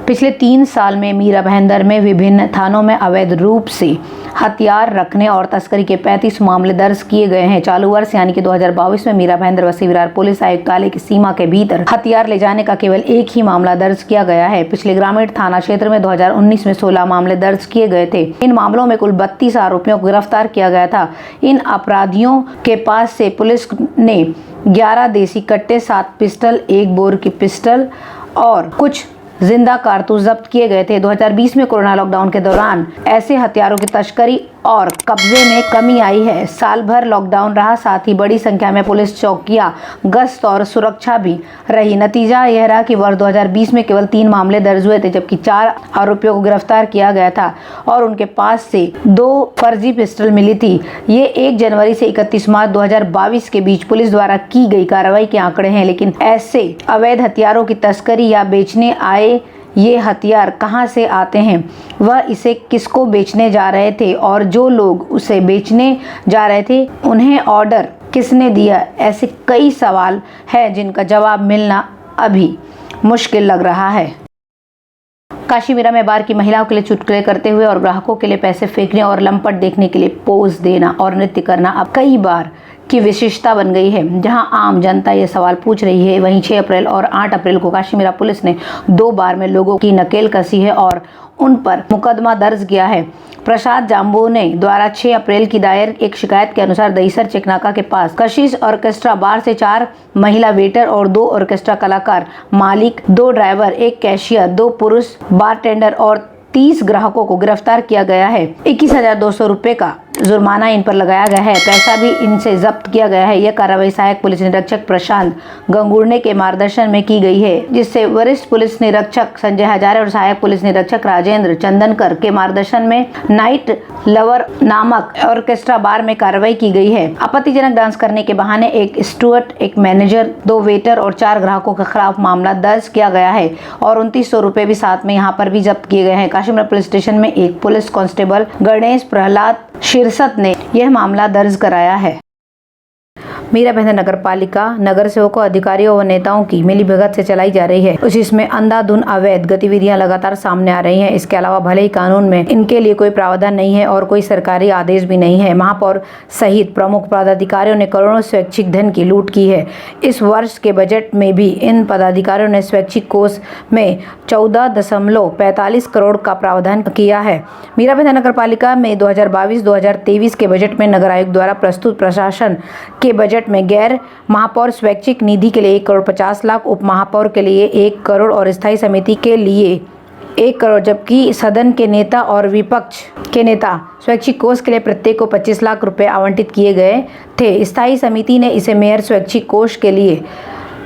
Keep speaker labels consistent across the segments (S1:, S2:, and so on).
S1: पिछले 3 साल में मीरा भाईंदर में विभिन्न थानों में अवैध रूप से हथियार रखने और तस्करी के 35 मामले दर्ज किए गए हैं। चालू वर्ष यानी कि 2022 में मीरा भाईंदर बस्ती विरार पुलिस आयुक्तालय की सीमा के भीतर हथियार ले जाने का केवल एक ही मामला दर्ज किया गया है। पिछले ग्रामीण थाना क्षेत्र में 2019 में 16 मामले दर्ज किए गए थे। इन मामलों में कुल 32 आरोपियों को गिरफ्तार किया गया था। इन अपराधियों के पास से पुलिस ने 11 देसी कट्टे, 7 पिस्टल, 1 बोर की पिस्टल और कुछ जिंदा कारतूस जब्त किए गए थे। 2020 में कोरोना लॉकडाउन के दौरान ऐसे हथियारों की तस्करी और कब्जे में कमी आई है। साल भर लॉकडाउन रहा, साथ ही बड़ी संख्या में पुलिस चौकियां, गश्त और सुरक्षा भी रही। नतीजा यह रहा कि वर्ष 2020 में केवल 3 मामले दर्ज हुए थे, जबकि 4 आरोपियों को गिरफ्तार किया गया था और उनके पास से 2 फर्जी पिस्टल मिली थी। ये 1 जनवरी से 31 मार्च 2022 के बीच पुलिस द्वारा की गई कार्रवाई के आंकड़े हैं। लेकिन ऐसे अवैध हथियारों की तस्करी या बेचने आए ये हथियार कहां से आते हैं, वह इसे किसको बेचने जा रहे थे और जो लोग उसे बेचने जा रहे थे उन्हें ऑर्डर किसने दिया, ऐसे कई सवाल हैं जिनका जवाब मिलना अभी मुश्किल लग रहा है। काशी मीरा में बार की महिलाओं के लिए चुटकुले करते हुए और ग्राहकों के लिए पैसे फेंकने और लंपट देखने के लिए पोज देना और नृत्य करना अब कई बार की विशेषता बन गई है। जहां आम जनता ये सवाल पूछ रही है, वहीं 6 अप्रैल और 8 अप्रैल को काशी मीरा पुलिस ने 2 बार में लोगों की नकेल कसी है और उन पर मुकदमा दर्ज किया है। प्रसाद जाम्बोने द्वारा 6 अप्रैल की दायर एक शिकायत के अनुसार दहीसर चेकनाका के पास कशिश ऑर्केस्ट्रा बार से 4 महिला वेटर और 2 ऑर्केस्ट्रा कलाकार, मालिक, 2 ड्राइवर, 1 कैशियर, 2 पुरुष बारटेंडर और 30 ग्राहकों को गिरफ्तार किया गया है। 21,200 रुपए का जुर्माना इन पर लगाया गया है। पैसा भी इनसे जब्त किया गया है। यह कार्रवाई सहायक पुलिस निरीक्षक प्रशांत गंगुर्ने के मार्गदर्शन में की गई है, जिससे वरिष्ठ पुलिस निरीक्षक संजय हजारे और सहायक पुलिस निरीक्षक राजेंद्र चंदनकर के मार्गदर्शन में नाइट लवर नामक ऑर्केस्ट्रा बार में कार्रवाई की गई है। आपत्तिजनक डांस करने के बहाने एक स्टूअर्ट, एक मैनेजर, 2 वेटर और 4 ग्राहकों के खिलाफ मामला दर्ज किया गया है और 2900 रुपए भी साथ में यहाँ पर भी जब्त किए गए हैं। काशी मीरा पुलिस स्टेशन में एक पुलिस कांस्टेबल गणेश प्रहलाद शीर्षत ने यह मामला दर्ज कराया है। मीरा भाईंदर नगर पालिका नगर सेवकों, अधिकारियों व नेताओं की मिलीभगत से चलाई जा रही है। इसमें अंधाधुंध अवैध गतिविधियां लगातार सामने आ रही हैं। इसके अलावा भले ही कानून में इनके लिए कोई प्रावधान नहीं है और कोई सरकारी आदेश भी नहीं है। महापौर सहित प्रमुख पदाधिकारियों ने करोड़ों स्वैच्छिक धन की लूट की है। इस वर्ष के बजट में भी इन पदाधिकारियों ने स्वैच्छिक कोष में 14.45 करोड़ का प्रावधान किया है। मीरा भाईंदर नगर पालिका में 2022-2023 के बजट में नगर आयुक्त द्वारा प्रस्तुत प्रशासन के बजट में गैर महापौर स्वैच्छिक निधि के लिए 1 करोड़ 50 लाख, उप महापौर के लिए 1 करोड़ और स्थायी समिति के लिए 1 करोड़, जबकि सदन के नेता और विपक्ष के नेता स्वैच्छिक कोष के लिए प्रत्येक को 25 लाख रुपए आवंटित किए गए थे। स्थायी समिति ने इसे मेयर स्वैच्छिक कोष के लिए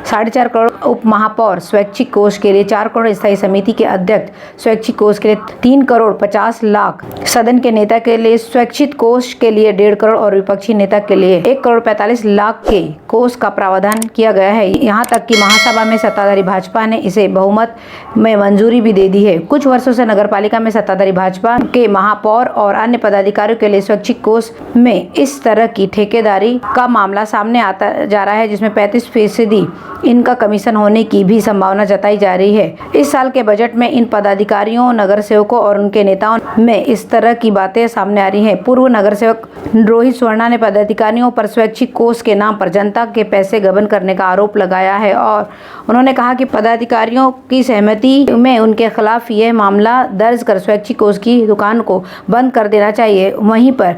S1: 4.5 करोड़, उप महापौर स्वैच्छिक कोष के लिए 4 करोड़, स्थायी समिति के अध्यक्ष स्वैच्छिक कोष के लिए 3 करोड़ 50 लाख, सदन के नेता के लिए स्वैच्छिक कोष के लिए 1.5 करोड़ और विपक्षी नेता के लिए 1 करोड़ 45 लाख के कोष का प्रावधान किया गया है। यहाँ तक कि महासभा में सत्ताधारी भाजपा ने इसे बहुमत में मंजूरी भी दे दी है। कुछ वर्षों से नगर पालिका में सत्ताधारी भाजपा के महापौर और अन्य पदाधिकारियों के लिए स्वैच्छिक कोष में इस तरह की ठेकेदारी का मामला सामने आता जा रहा है, जिसमें 35% इनका कमीशन होने की भी संभावना जताई जा रही है। इस साल के बजट में इन पदाधिकारियों, नगर सेवकों और उनके नेताओं में इस तरह की बातें सामने आ रही हैं। पूर्व नगर सेवक रोहित स्वर्णा ने पदाधिकारियों पर स्वैच्छिक कोष के नाम पर जनता के पैसे गबन करने का आरोप लगाया है और उन्होंने कहा कि पदाधिकारियों की सहमति में उनके खिलाफ यह मामला दर्ज कर स्वैच्छिक कोष की दुकान को बंद कर देना चाहिए। वहीं पर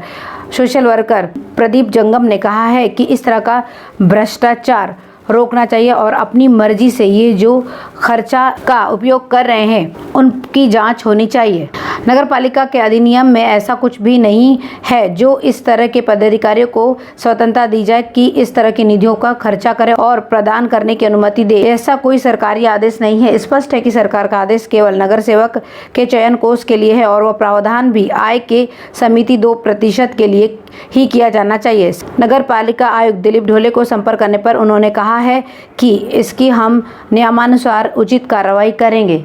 S1: सोशल वर्कर प्रदीप जंगम ने कहा है कि इस तरह का भ्रष्टाचार रोकना चाहिए और अपनी मर्जी से ये जो खर्चा का उपयोग कर रहे हैं उनकी जांच होनी चाहिए। नगर पालिका के अधिनियम में ऐसा कुछ भी नहीं है जो इस तरह के पदाधिकारियों को स्वतंत्रता दी जाए कि इस तरह की निधियों का खर्चा करे और प्रदान करने की अनुमति दे। ऐसा कोई सरकारी आदेश नहीं है। स्पष्ट है कि सरकार का आदेश केवल नगर सेवक के चयन कोष के लिए है और वह प्रावधान भी आय के समिति 2% के लिए ही किया जाना चाहिए। नगर पालिका आयुक्त दिलीप ढोले को संपर्क करने पर उन्होंने कहा है कि इसकी हम नियमानुसार उचित कार्रवाई करेंगे।